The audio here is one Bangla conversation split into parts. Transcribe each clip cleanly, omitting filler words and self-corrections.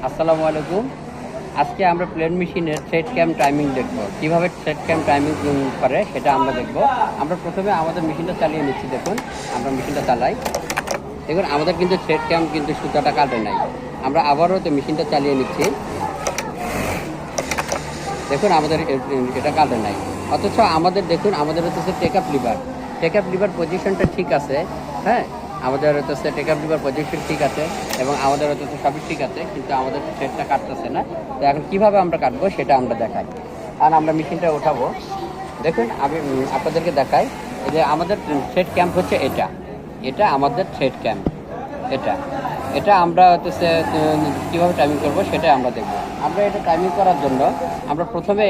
আসসালামু আলাইকুম। আজকে আমরা প্লেন মেশিনের থ্রেড ক্যাম টাইমিং দেখব। কিভাবে থ্রেড ক্যাম টাইমিং করে সেটা আমরা দেখব। আমরা প্রথমে আমাদের মেশিনটা চালিয়ে নিচ্ছি। দেখুন আমরা মেশিনটা চালাই। দেখুন আমাদের কিন্তু থ্রেড ক্যাম কিন্তু সুতাটা কাটে নাই। আমরা আবারও তো মেশিনটা চালিয়ে নিচ্ছি। দেখুন আমাদের এটা কাটে নাই, অথচ আমাদের দেখুন আমাদের হচ্ছে টেক আপ লিভার পজিশনটা ঠিক আছে। হ্যাঁ, আমাদের হচ্ছে টেক আপ লিভার পজিশন ঠিক আছে এবং আমাদের হচ্ছে সবই ঠিক আছে, কিন্তু আমাদের থ্রেডটা কাটতেছে না। তো এখন কীভাবে আমরা কাটবো সেটা আমরা দেখাই। আর আমরা মেশিনটা ওঠাবো। দেখুন আমি আপনাদেরকে দেখাই যে আমাদের থ্রেড ক্যাম্প হচ্ছে এটা আমাদের থ্রেড ক্যাম্প। এটা আমরা হচ্ছে কীভাবে টাইমিং করবো সেটাই আমরা দেখব। আমরা এটা টাইমিং করার জন্য আমরা প্রথমে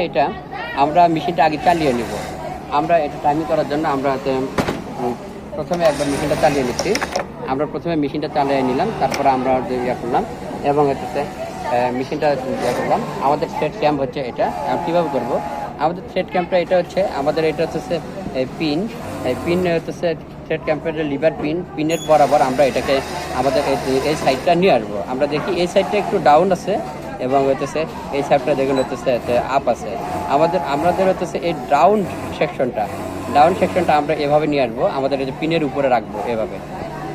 আমরা মেশিনটা আগে চালিয়ে নেব। আমরা এটা টাইমিং করার জন্য আমরা প্রথমে একবার মেশিনটা চালিয়ে নিচ্ছি। আমরা প্রথমে মেশিনটা চালিয়ে নিলাম, তারপরে আমরা ইয়ে করলাম এবং হচ্ছে মেশিনটা ইয়ে করলাম। আমাদের থ্রেড ক্যাম্প হচ্ছে এটা। কীভাবে করবো আমাদের থ্রেড ক্যাম্পটা? এটা হচ্ছে আমাদের এটা হচ্ছে পিন হচ্ছে থ্রেড ক্যাম্পের লিভার পিনের বরাবর আমরা এটাকে আমাদের এই সাইডটা নিয়ে আসবো। আমরা দেখি এই সাইডটা একটু ডাউন আছে এবং হচ্ছে এই সাইডটা দেখুন হচ্ছে আপ আছে। আমাদের হচ্ছে এই ডাউন সেকশনটা আমরা এভাবে নিয়ে আসবো। আমাদের এই যে পিনের উপরে রাখবো এভাবে।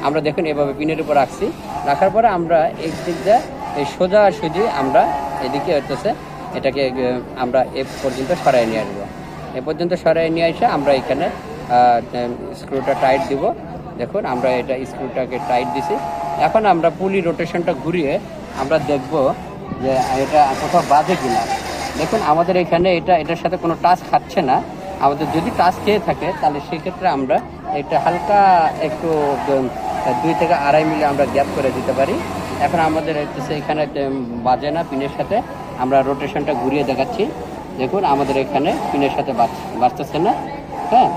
আমরা দেখুন এভাবে পিনের উপর রাখছি। রাখার পরে আমরা এই দিক দিয়ে এই সোজাসুজি আমরা এদিকে হচ্ছে এটাকে আমরা এ পর্যন্ত সরাই নিয়ে আসবো। এ পর্যন্ত সরাই নিয়ে এসে আমরা এখানে স্ক্রুটা টাইট দিব। দেখুন আমরা এটা স্ক্রুটাকে টাইট দিছি। এখন আমরা পুলি রোটেশনটা ঘুরিয়ে আমরা দেখব যে এটা কোথাও বাঁধে কিনা। দেখুন আমাদের এখানে এটার সাথে কোনো টাচ খাচ্ছে না। আমাদের যদি টাচ খেয়ে থাকে তাহলে সেক্ষেত্রে আমরা এটা হালকা একটু 2 থেকে 2.5 মিলি আমরা গ্যাপ করে দিতে পারি। এখন আমাদের এখানে বাজে না পিনের সাথে। আমরা রোটেশনটা ঘুরিয়ে দেখাচ্ছি। দেখুন আমাদের এখানে পিনের সাথে বাঁচতেছে না। হ্যাঁ,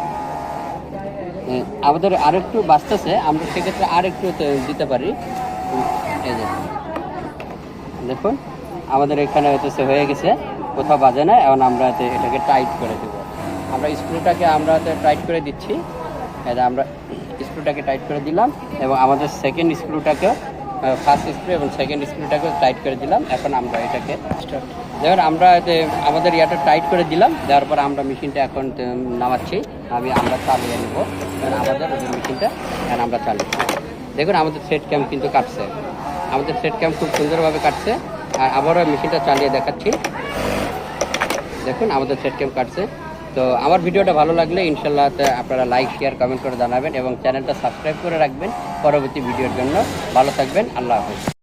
আমাদের আরেকটু বাঁচতেছে, আমরা সেক্ষেত্রে আরেকটু দিতে পারি। এই যে দেখুন আমাদের এখানে হয়ে গেছে, কোথাও বাজে না। এখন আমরা এটাকে টাইট করে দেব। আমরা স্ক্রুটাকে আমরা টাইট করে দিচ্ছি। আমরা স্ক্রুটাকে টাইট করে দিলাম এবং আমাদের সেকেন্ড স্ক্রুটাকেও ফার্স্ট স্ক্রু এবং সেকেন্ড স্ক্রুটাকেও টাইট করে দিলাম। এখন আমরা এটাকে দেখুন আমরা আমাদের ইয়াটা টাইট করে দিলাম। দেওয়ার পর আমরা মেশিনটা এখন নামাচ্ছি। আমরা চালিয়ে নেব আমাদের মেশিনটা। এখন আমরা চালিয়ে দেখুন আমাদের থ্রেড ক্যাম্প কিন্তু কাটছে। আমাদের থ্রেড ক্যাম্প খুব সুন্দরভাবে কাটছে। আর আবারও মেশিনটা চালিয়ে দেখাচ্ছি। দেখুন আমাদের থ্রেড ক্যাম্প কাটছে। তো আমার ভিডিওটা ভালো লাগলে ইনশাল্লাহ আপনারা লাইক শেয়ার কমেন্ট করে জানাবেন এবং চ্যানেলটা সাবস্ক্রাইব করে রাখবেন পরবর্তী ভিডিওর জন্য। ভালো থাকবেন। আল্লাহ হাফেজ।